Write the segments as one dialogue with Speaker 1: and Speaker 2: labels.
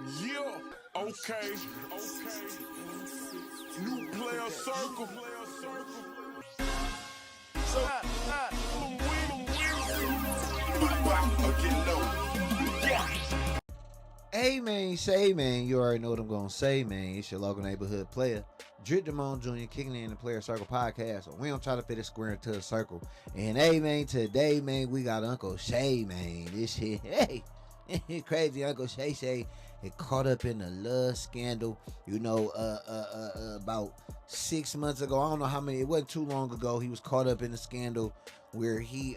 Speaker 1: Yeah, okay. New player circle. So,
Speaker 2: Hey man, say man, you already know what I'm gonna say, man. It's your local neighborhood player, Damone Jr. kicking in the Player Circle podcast. So we don't try to fit a square into a circle. And hey man, today man, we got Uncle Shay, man. This shit, hey, crazy Uncle Shay it caught up in the love scandal. You know, about 6 months ago. I don't know how many. It wasn't too long ago. He was caught up in a scandal where he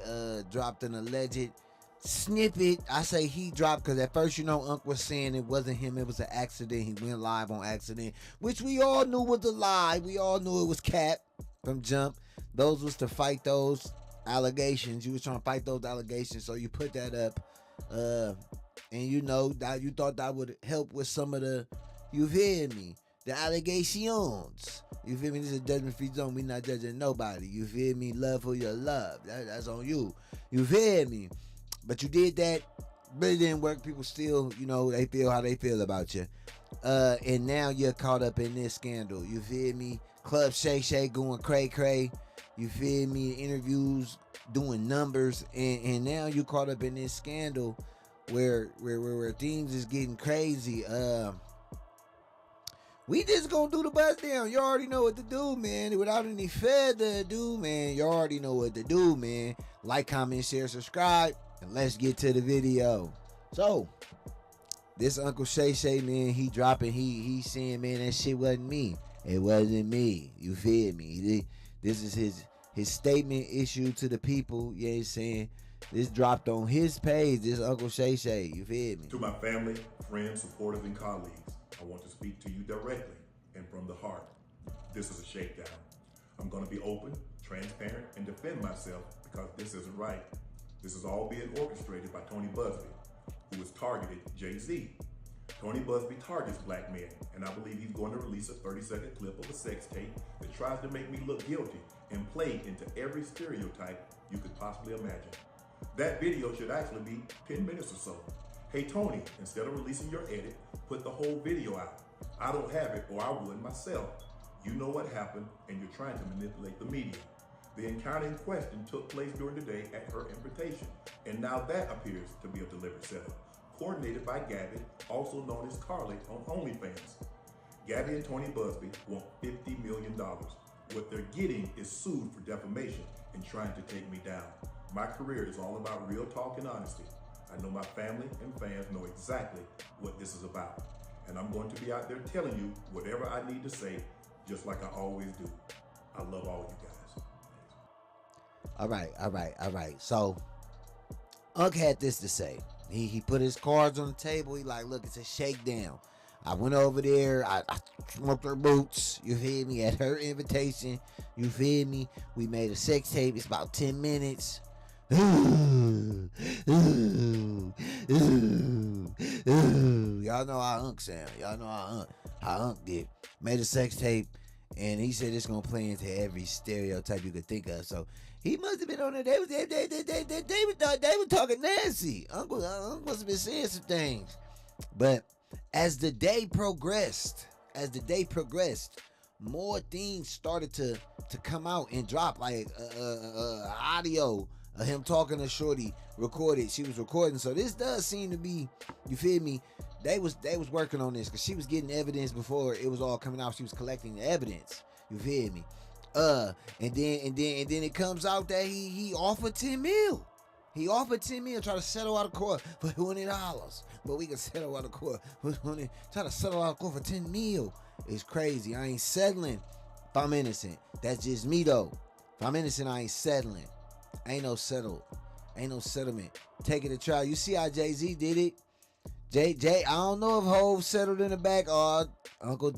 Speaker 2: dropped an alleged snippet. I say he dropped because at first, you know, Unc was saying it wasn't him, it was an accident. He went live on accident, which we all knew was a lie. We all knew it was cap from jump. Those was to fight those allegations. You was trying to fight those allegations, so you put that up, and you know that you thought that would help with some of the, you hear me, the allegations. You feel me? This is a judgment-free zone. We not judging nobody. You feel me? Love for your love. That's on you. You feel me? But you did that, but it didn't work. People still, you know, they feel how they feel about you. And now you're caught up in this scandal. You feel me? Club Shay going cray. You feel me? Interviews, doing numbers. And now you caught up in this scandal where things is getting crazy. We just gonna do the buzz down. You already know what to do, man. Without any further ado, man, you already know what to do, man. Like, comment, share, subscribe. And let's get to the video. So, this Uncle Shay, man, he dropping, he saying, man, that shit wasn't me. It wasn't me. You feel me? This is his statement issued to the people. You know what I'm saying? This dropped on his page, this Uncle Shay. You feel me?
Speaker 3: To my family, friends, supporters, and colleagues, I want to speak to you directly and from the heart. This is a shakedown. I'm going to be open, transparent, and defend myself because this isn't right. This is all being orchestrated by Tony Busby, who has targeted Jay-Z. Tony Busby targets black men, and I believe he's going to release a 30-second clip of a sex tape that tries to make me look guilty and play into every stereotype you could possibly imagine. That video should actually be 10 minutes or so. Hey Tony, instead of releasing your edit, put the whole video out. I don't have it, or I would myself. You know what happened, and you're trying to manipulate the media. The encounter in question took place during the day at her invitation, and now that appears to be a deliberate setup, coordinated by Gabby, also known as Carly on OnlyFans. Gabby and Tony Busby want $50 million. What they're getting is sued for defamation and trying to take me down. My career is all about real talk and honesty. I know my family and fans know exactly what this is about, and I'm going to be out there telling you whatever I need to say, just like I always do. I love all you guys.
Speaker 2: All right. So, Unc had this to say. He put his cards on the table. He like, look, it's a shakedown. I went over there. I smoked her boots. You feel me? At her invitation. You feel me? We made a sex tape. It's about 10 minutes. Y'all know how Unc sound. Y'all know how Unc did. Made a sex tape. And he said it's gonna play into every stereotype you could think of. So he must have been on there. They were talking Nancy. Uncle must have been saying some things. But as the day progressed, more things started to come out and drop, like audio of him talking to Shorty recorded. She was recording. So this does seem to be, you feel me? They was working on this because she was getting evidence before it was all coming out. She was collecting the evidence. You feel me? And then it comes out that he offered 10 mil. He offered 10 mil, try to settle out of court for $20. But we can settle out of court for $20. Try to settle out of court for 10 mil. It's crazy. I ain't settling if I'm innocent. That's just me though. If I'm innocent, I ain't settling. Ain't no settlement. Take it to trial. You see how Jay-Z did it? Jay, I don't know if Hov settled in the back or Uncle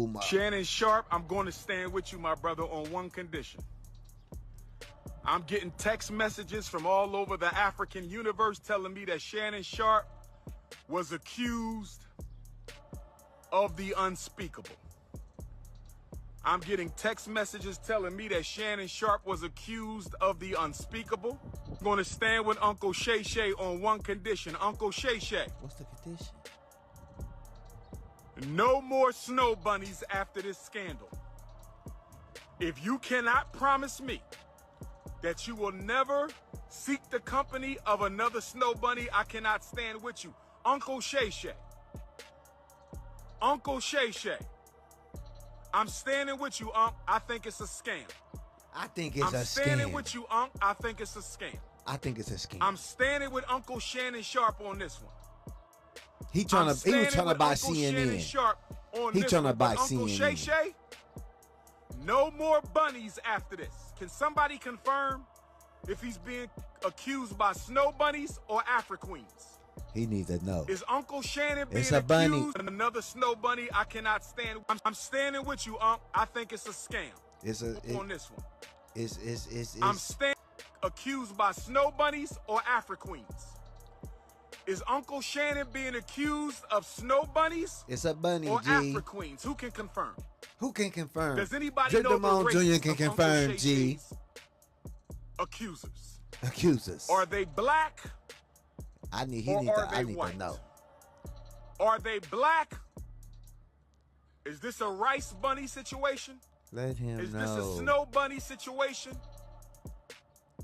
Speaker 2: Umar.
Speaker 1: Shannon Sharpe, I'm going to stand with you, my brother, on one condition. I'm getting text messages from all over the African universe telling me that Shannon Sharpe was accused of the unspeakable. I'm getting text messages telling me that Shannon Sharpe was accused of the unspeakable. I'm going to stand with Uncle Shay on one condition. Uncle Shay.
Speaker 2: What's the condition?
Speaker 1: No more snow bunnies after this scandal. If you cannot promise me that you will never seek the company of another snow bunny, I cannot stand with you. Uncle Shay Shay. Uncle Shay Shay. I'm standing with you, Unc. I think it's a scam.
Speaker 2: I think it's a scam.
Speaker 1: I'm standing with you, Unc. I think it's a scam.
Speaker 2: I think it's a scam.
Speaker 1: I'm standing with Uncle Shannon Sharpe on this one.
Speaker 2: He was trying to buy CNN. He trying to buy
Speaker 1: Uncle
Speaker 2: CNN.
Speaker 1: Shay Shay, no more bunnies after this. Can somebody confirm if he's being accused by snow bunnies or Afro Queens?
Speaker 2: He needs to know.
Speaker 1: Is Uncle Shannon being
Speaker 2: It's a bunny.
Speaker 1: accused of another snow bunny? I cannot stand. I'm standing with you, Unc. I think it's a scam. On this one. I'm standing accused by snow bunnies or Afro Queens. Is Uncle Shannon being accused of snow bunnies?
Speaker 2: It's a bunny,
Speaker 1: or
Speaker 2: G.
Speaker 1: Afro Queens? Who can confirm?
Speaker 2: Who can confirm?
Speaker 1: Does anybody
Speaker 2: Drip
Speaker 1: know
Speaker 2: Damone
Speaker 1: the race
Speaker 2: Jr. can
Speaker 1: of
Speaker 2: confirm,
Speaker 1: Uncle Shay
Speaker 2: G.
Speaker 1: Shay's accusers?
Speaker 2: Accusers.
Speaker 1: Are they black?
Speaker 2: He need to know.
Speaker 1: Are they black? Is this a rice bunny situation?
Speaker 2: Let him know.
Speaker 1: Is this a snow bunny situation?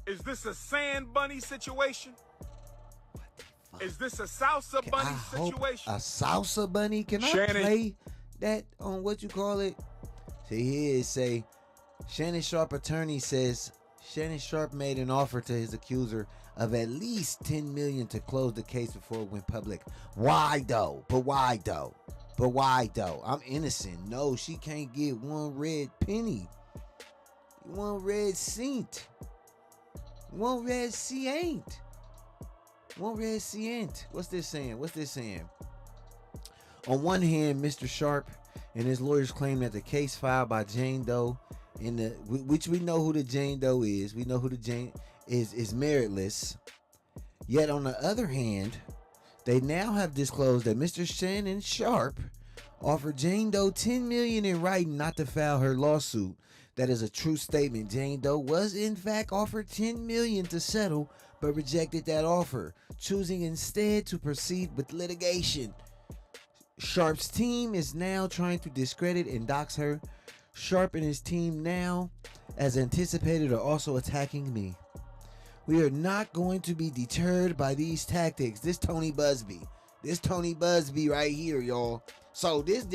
Speaker 1: Is this a sand bunny situation? Is this a salsa bunny situation?
Speaker 2: A salsa bunny? Can
Speaker 1: Shannon.
Speaker 2: I play that on what you call it? See, here it say, Shannon Sharpe attorney says Shannon Sharpe made an offer to his accuser of at least $10 million to close the case before it went public. Why though? But why though? I'm innocent. No, she can't get one red penny. One red cent. One red cent. One red cent. What's this saying? On one hand, Mr. Sharpe and his lawyers claim that the case filed by Jane Doe, which we know who the Jane Doe is. We know who the Jane is meritless. Yet on the other hand, they now have disclosed that Mr. Shannon Sharpe offered Jane Doe $10 million in writing not to file her lawsuit. That is a true statement. Jane Doe was in fact offered $10 million to settle, but rejected that offer, choosing instead to proceed with litigation. Sharpe's team is now trying to discredit and dox her. Sharpe and his team now, as anticipated, are also attacking me. We are not going to be deterred by these tactics. This Tony Busby right here, y'all. So this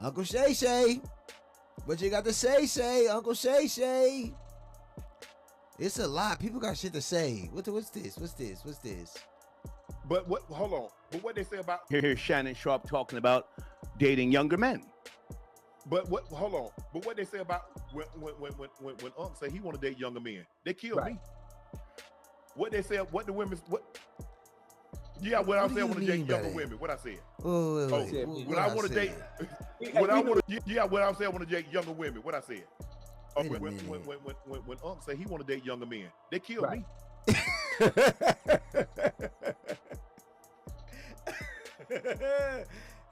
Speaker 2: Uncle Shay Shay. What you got to say, Uncle Shay Shay? It's a lot. People got shit to say. What's this?
Speaker 4: But what? Hold on. But what they say about?
Speaker 5: Here's Shannon Sharpe talking about dating younger men.
Speaker 4: But what? Hold on. But what they say about when Unc say he want to date younger men? They killed me. What they say? What the women? What? Yeah, what I said I want to date younger women. What I said? When I want to date. When I want to. Yeah, what I said I want to date younger women. What I said? When Unc say he want to date younger men, they killed me.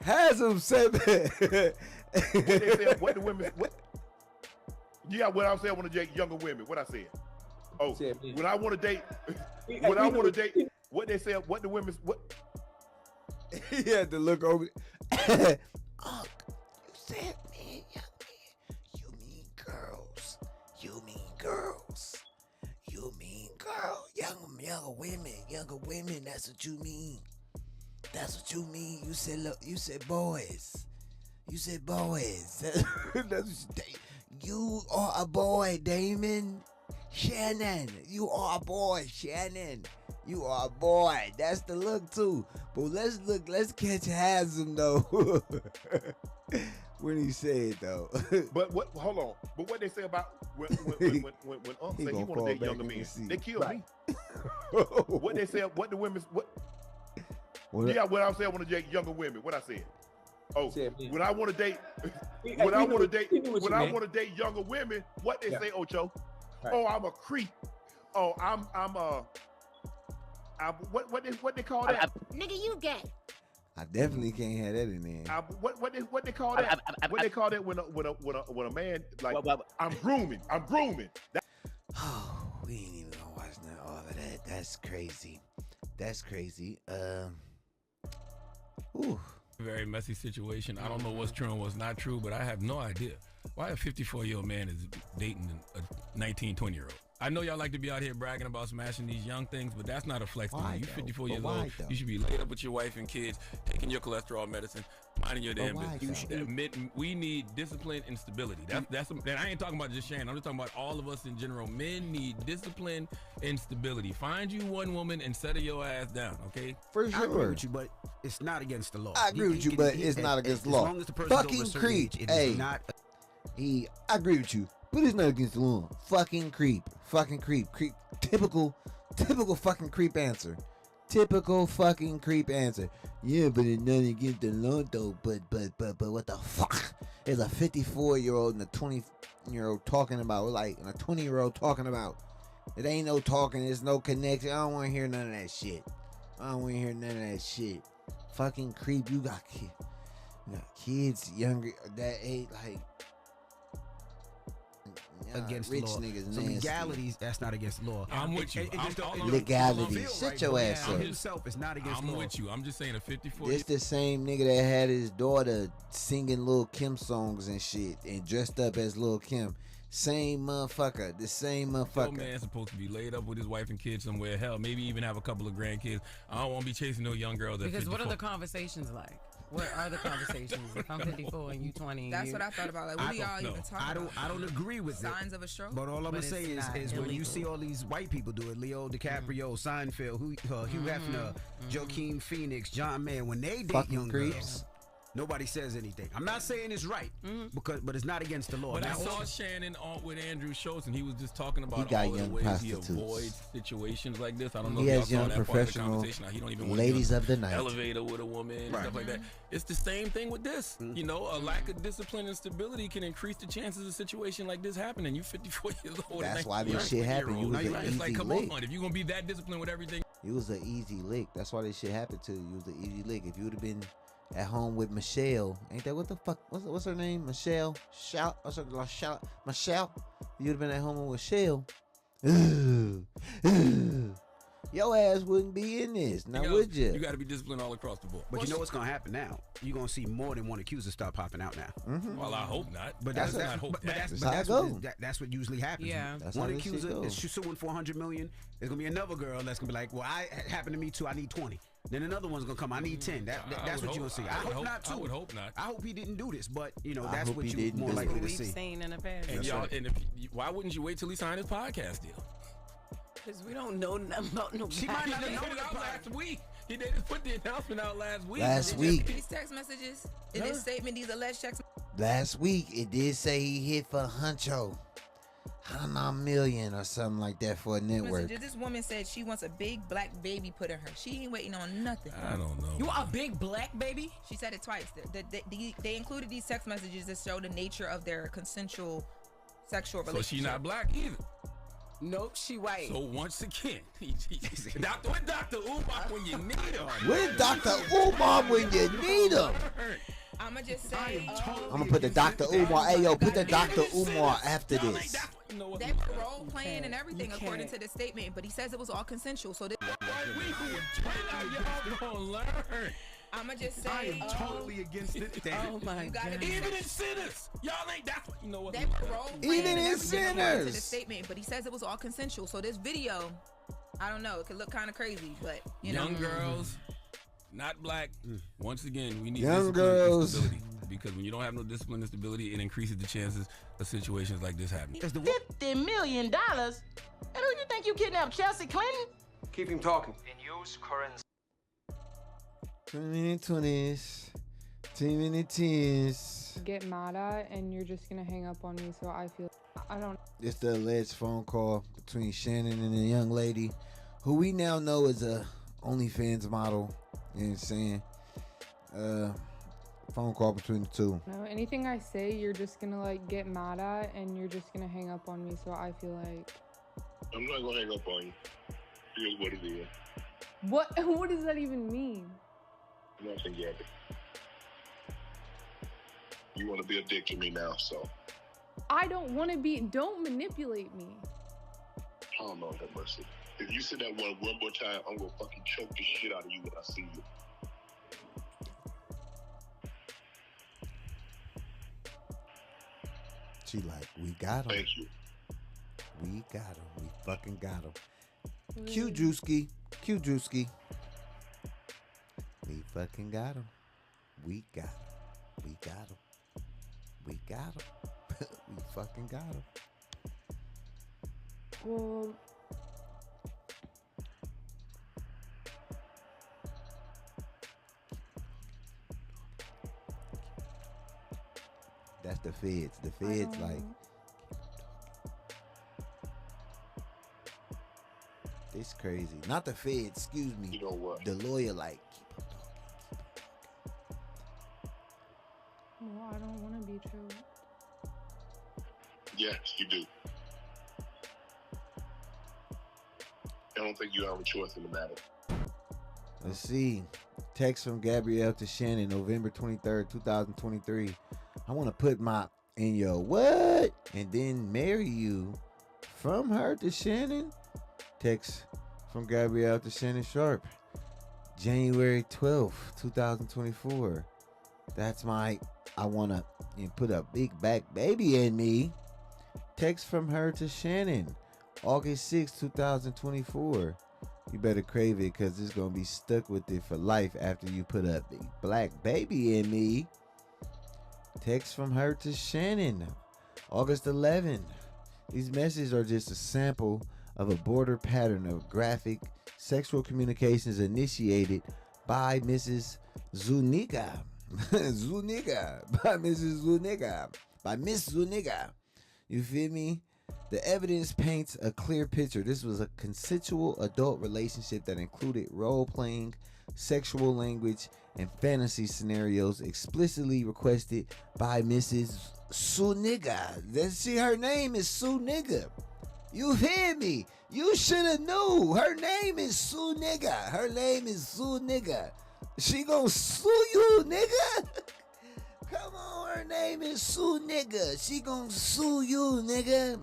Speaker 2: Has him said that.
Speaker 4: What they said? What the women? What? Yeah, what I said I want to date younger women. What I said? When I want to date. When I want to date. What they said? What the women? What?
Speaker 2: He had to look over. Unc, you said men, young men. You mean girls. Younger women. That's what you mean. You said boys. That's what you are a boy, Damon. Shannon, you are a boy, Shannon. You are a boy. That's the look too. But let's catch Hasm though. When he said though.
Speaker 4: But what? Hold on. But what they say about when Unc say he want to date younger men? They killed me. What they say? What the women? What? Yeah, what I said I want to date younger women. What I said? When I want to date. When I want to date younger women. What they say, Ocho? Right. I'm a creep. I'm what they call that?
Speaker 6: Nigga, you gay.
Speaker 2: I definitely can't have that in there.
Speaker 4: What they call that? What they call that when a man like I'm grooming.
Speaker 2: We ain't even gonna watch all of that. That's crazy.
Speaker 6: Very messy situation. I don't know what's true and what's not true, but I have no idea why a 54-year-old man is dating a 19, 20-year-old. I know y'all like to be out here bragging about smashing these young things, but that's not a flex to me. You 54 years old, you should be laid up with your wife and kids, taking your cholesterol medicine, minding your damn business. We need discipline and stability. That's. And I ain't talking about just Shannon. I'm just talking about all of us in general. Men need discipline and stability. Find you one woman and settle your ass down, okay?
Speaker 2: For sure.
Speaker 7: I agree with you, but it's not against the law.
Speaker 2: I agree with you, but it's not against the law.
Speaker 7: As long as the person's over a certain age, it is not.
Speaker 2: I agree with you, but it's not against the law. Fucking creep. Typical fucking creep answer. Typical fucking creep answer. Yeah, but it's not against the law though. But what the fuck is a 54-year-old and a 20-year-old talking about? Like, and a 20-year-old talking about? It ain't no talking. There's no connection. I don't want to hear none of that shit. Fucking creep. You got kids younger that age, like.
Speaker 7: Against
Speaker 2: rich
Speaker 7: the law.
Speaker 2: Niggas
Speaker 7: so
Speaker 2: nasty.
Speaker 7: Legalities, that's not against the law.
Speaker 6: I'm with you.
Speaker 2: Legality. Shut your ass up.
Speaker 7: Himself is not against law.
Speaker 6: I'm with you. I'm just saying a 54.
Speaker 2: This the same nigga that had his daughter singing Lil Kim songs and shit and dressed up as Lil Kim. Same motherfucker. The same motherfucker.
Speaker 6: No man's supposed to be laid up with his wife and kids somewhere. Hell, maybe even have a couple of grandkids. I don't want to be chasing no young girl.
Speaker 8: Because what are the conversations like? What are the conversations? If I'm 54 and you 20.
Speaker 9: That's what I thought about. Like, what do y'all even talk about?
Speaker 7: I don't agree with
Speaker 9: signs of a stroke.
Speaker 7: But all I'm gonna say is when you see all these white people do it, Leo DiCaprio, Seinfeld, Hugh Hefner, Joaquin Phoenix, John Mayer, when they date young girls, nobody says anything. I'm not saying it's right, but it's not against the law.
Speaker 6: But I saw Shannon on with Andrew Schultz, and he was just talking about all the ways he avoids situations like this. I don't know if y'all saw that part of the conversation. He don't even want
Speaker 2: ladies
Speaker 6: to
Speaker 2: of the night
Speaker 6: elevator with a woman and stuff like that. It's the same thing with this. You know, a lack of discipline and stability can increase the chances of a situation like this happening. You 54 years old.
Speaker 2: That's why this shit happened. You was an
Speaker 6: it's like,
Speaker 2: easy
Speaker 6: come
Speaker 2: lick.
Speaker 6: on, if you're gonna be that disciplined with everything.
Speaker 2: You was an easy lick. That's why this shit happened to you. You was an easy lick. If you would have been at home with Michelle, ain't that what the fuck? What's her name? Michelle. Michelle. You'd have been at home with Michelle. Your ass wouldn't be in this. Now would you?
Speaker 6: You got to be disciplined all across the board.
Speaker 7: But you know what's gonna happen now? You're gonna see more than one accuser start popping out now.
Speaker 6: Well, I hope not.
Speaker 7: But
Speaker 6: that's
Speaker 7: that's what usually happens.
Speaker 8: Yeah.
Speaker 7: One accuser is suing for $100 million. There's gonna be another girl that's gonna be like, well, it happened to me too. I need 20. Then another one's gonna come. I need 10. That's what you're gonna see. I hope not too.
Speaker 6: I would hope not.
Speaker 7: I hope he didn't do this, but that's what you're more likely to see.
Speaker 8: We've seen in the past.
Speaker 6: And y'all, why wouldn't you wait till he signed his podcast deal?
Speaker 8: Because we don't know nothing about no.
Speaker 6: She might not have known it out last week. He didn't put the announcement out last week.
Speaker 9: These text messages in this statement, these alleged text.
Speaker 2: Last week it did say he hit for $100 million or something like that for a network.
Speaker 9: This woman said she wants a big black baby put in her. She ain't waiting on nothing.
Speaker 6: I don't know.
Speaker 8: You want a big black baby?
Speaker 9: She said it twice. They included these text messages that show the nature of their consensual sexual relationship.
Speaker 6: So she not black either.
Speaker 8: Nope, she white.
Speaker 6: So once again, Dr. Umar when you need him.
Speaker 2: Where's Dr. Umar when you need him?
Speaker 9: I'ma just say,
Speaker 2: I'm gonna put the Dr. Umar. Hey yo, put the Dr. Umar after this.
Speaker 9: They were role playing and everything according to the statement, but he says it was all consensual. So this. I'ma just say,
Speaker 4: I am totally against it.
Speaker 8: Oh my God!
Speaker 6: Even in sinners, y'all ain't. That's what you know what.
Speaker 9: They were role playing
Speaker 2: Even in sinners.
Speaker 9: to the statement, but he says it was all consensual. So this video, I don't know, it could look kind of crazy, but you know,
Speaker 6: young girls, not black. Once again, we need
Speaker 2: young
Speaker 6: discipline
Speaker 2: girls.
Speaker 6: and stability, because when you don't have no discipline and stability, it increases the chances of situations like this happening.
Speaker 10: $50 million? And who you think you kidnapped, Chelsea Clinton?
Speaker 11: Keep him talking. And use currency.
Speaker 2: 20 20s, 2 10s.
Speaker 12: Get mad at and you're just gonna hang up on me, so I don't.
Speaker 2: It's the alleged phone call between Shannon and a young lady who we now know is a OnlyFans model. You know what I'm saying? Phone call between the two.
Speaker 12: No, anything I say, you're just gonna like get mad at and you're just gonna hang up on me, so I feel like.
Speaker 13: I'm not gonna hang up on you. Here's what it is.
Speaker 12: What does that even mean?
Speaker 13: Nothing yet. You want to be a dick to me now, so.
Speaker 12: I don't want to be. Don't manipulate me.
Speaker 13: I don't know that mercy. If you say that one more time, I'm gonna fucking choke the shit out of you when I see you.
Speaker 2: She like, we got him.
Speaker 13: Thank you.
Speaker 2: We got him. We fucking got him. Q Drewski. Q Drewski. We fucking got him. We got him. We got him. We got him. We fucking got him.
Speaker 12: Well,
Speaker 2: that's the feds. The feds like, it's crazy. Not the feds, excuse me.
Speaker 13: You know what?
Speaker 2: The lawyer like,
Speaker 12: well, I don't want to be choked.
Speaker 13: Yes, you do. I don't think you have a choice in the matter.
Speaker 2: let's see. Text from Gabrielle to Shannon, November 23rd, 2023. I want to put my in your what? And then marry you. From her to Shannon. Text from Gabrielle to Shannon Sharpe, January 12th, 2024. That's my, I want to put a big back baby in me. Text from her to Shannon, August 6th, 2024. You better crave it because it's going to be stuck with it for life after you put a big black baby in me. Text from her to Shannon, August 11th. These messages are just a sample of a border pattern of graphic sexual communications initiated by Mrs. Zuniga. Zuniga. By Mrs. Zuniga. By Miss Zuniga. You feel me? The evidence paints a clear picture. This was a consensual adult relationship that included role-playing, sexual language, and fantasy scenarios explicitly requested by Mrs. Zuniga. Her name is Zuniga. You hear me? You should have knew. Her name is Sue Nigga. Her name is Sue Nigga. She gonna sue you, nigga? Come on, her name is Sue Nigga. She gonna sue you, nigga.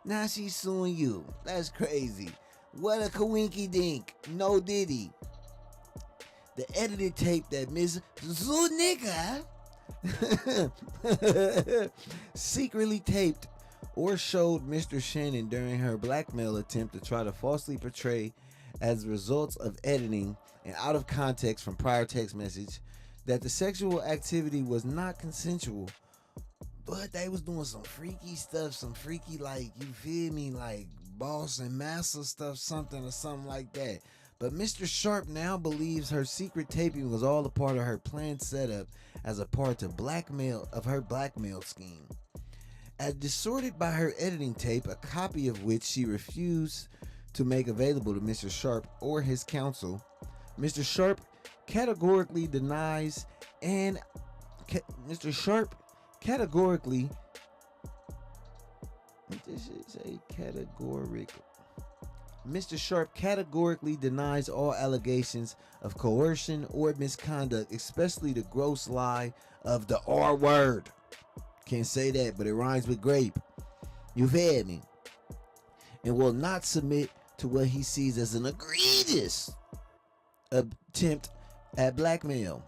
Speaker 2: Now she's suing you. That's crazy. What a coinky dink. No diddy. The edited tape that Miss Sue Nigga secretly taped or showed Mr. Shannon during her blackmail attempt to try to falsely portray, as results of editing and out of context from prior text message, that the sexual activity was not consensual, but they was doing some freaky stuff, some freaky, like, you feel me, like boss and master stuff, something like that. But Mr. Sharpe now believes her secret taping was all a part of her planned setup as a part of her blackmail scheme. As distorted by her editing tape, a copy of which she refused to make available to Mr. Sharpe or his counsel, Mr. Sharpe categorically denies and Mr. Sharpe categorically Mr. Sharpe categorically denies all allegations of coercion or misconduct, especially the gross lie of the R word. Can't say that, but it rhymes with grape. You've had me. And will not submit to what he sees as an egregious attempt at blackmail.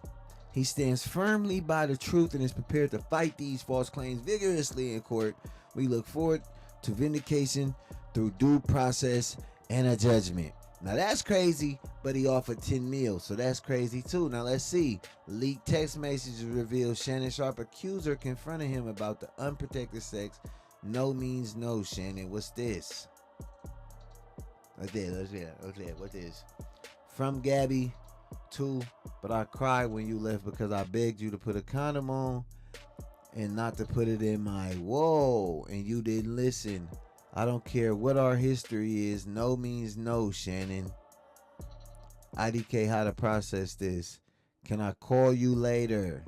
Speaker 2: He stands firmly by the truth and is prepared to fight these false claims vigorously in court. We look forward to vindication through due process and a judgment. Now that's crazy, but he offered 10 mil, so that's crazy too. Now let's see. Leaked text messages reveal Shannon Sharpe accused her confronting him about the unprotected sex. No means no, Shannon. What's this? What's this? From Gabby to, but I cried when you left because I begged you to put a condom on and not to put it in my whoa, and you didn't listen. I don't care what our history is. No means no, Shannon. IDK, how to process this. Can I call you later?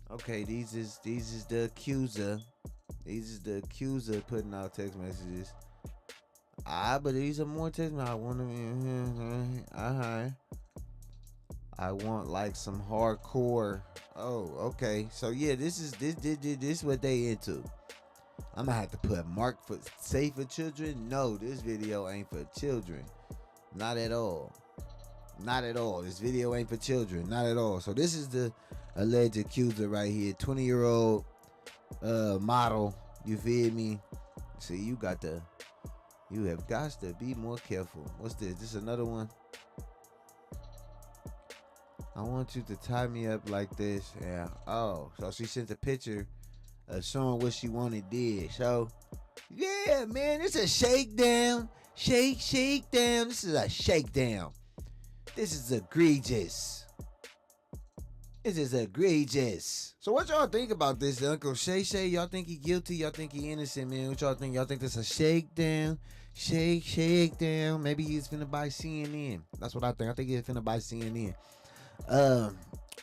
Speaker 2: Okay, these is the accuser. These is the accuser putting out text messages. But these are more text messages. I want like some hardcore. Oh, okay. So yeah, this is what they into. I'm gonna have to put mark for safe for children. No, this video ain't for children. Not at all. Not at all. This video ain't for children. Not at all. So this is the alleged accuser right here. 20-year-old model. You feel me? See, you have got to be more careful. What's this? This another one. I want you to tie me up like this. Yeah. Oh, so she sent a picture of showing what she wanted did. So, yeah, man, it's a shakedown. Shake down. This is a shakedown. This is egregious. This is egregious. So what y'all think about this, Uncle Shay? Y'all think he guilty? Y'all think he innocent, man? What y'all think? Y'all think this a shakedown? Shake down. Maybe he's finna buy CNN. That's what I think. I think he's finna buy CNN.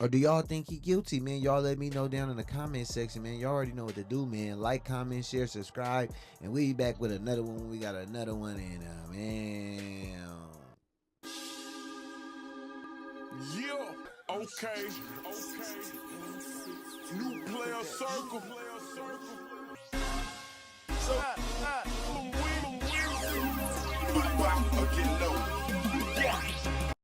Speaker 2: Or do y'all think he guilty, man? Y'all let me know down in the comment section, man. Y'all already know what to do, man. Like, comment, share, subscribe, and we be back with another one. We got another one, and man.
Speaker 1: Yeah, okay. New player circle. So, get low. Yeah.